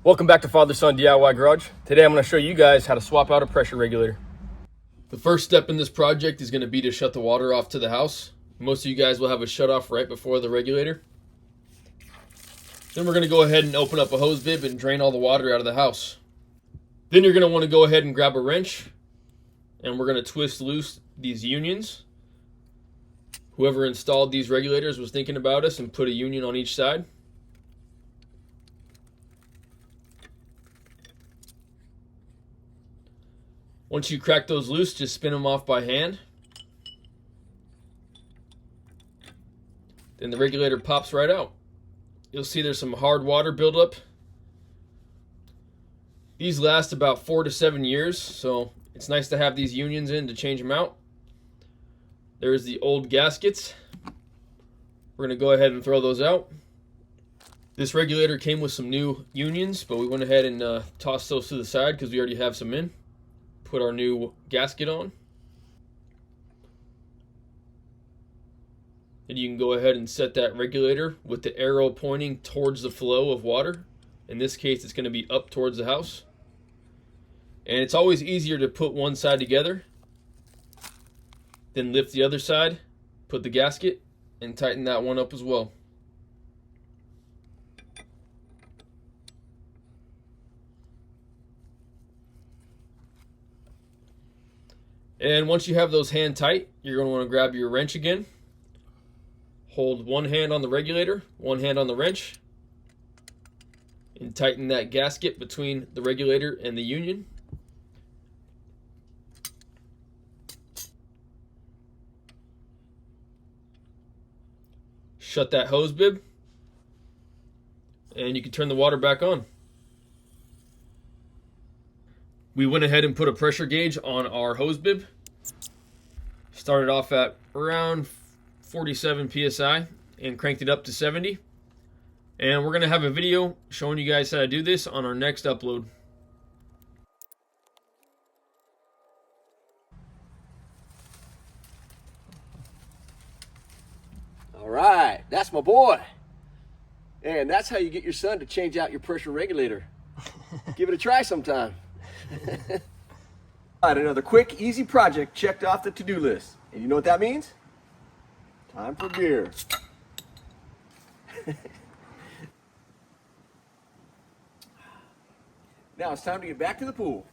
Welcome back to Father-Son DIY Garage. Today I'm going to show you guys how to swap out a pressure regulator. The first step in this project is going to be to shut the water off to the house. Most of you guys will have a shut off right before the regulator. Then we're going to go ahead and open up a hose bib and drain all the water out of the house. Then you're going to want to go ahead and grab a wrench and we're going to twist loose these unions. Whoever installed these regulators was thinking about us and put a union on each side. Once you crack those loose, just spin them off by hand. Then the regulator pops right out. You'll see there's some hard water buildup. These last about 4 to 7 years, so it's nice to have these unions in to change them out. There's the old gaskets. We're going to go ahead and throw those out. This regulator came with some new unions, but we went ahead and tossed those to the side because we already have some in. Put our new gasket on. And you can go ahead and set that regulator with the arrow pointing towards the flow of water. In this case, it's going to be up towards the house. And it's always easier to put one side together, then lift the other side, put the gasket, and tighten that one up as well. And once you have those hand tight, you're going to want to grab your wrench again. Hold one hand on the regulator, one hand on the wrench, and tighten that gasket between the regulator and the union. Shut that hose bib, and you can turn the water back on. We went ahead and put a pressure gauge on our hose bib. Started off at around 47 psi and cranked it up to 70. And we're going to have a video showing you guys how to do this on our next upload. All right, that's my boy. And that's how you get your son to change out your pressure regulator. Give it a try sometime. All right, another quick, easy project checked off the to-do list. And you know what that means? Time for beer. Now it's time to get back to the pool.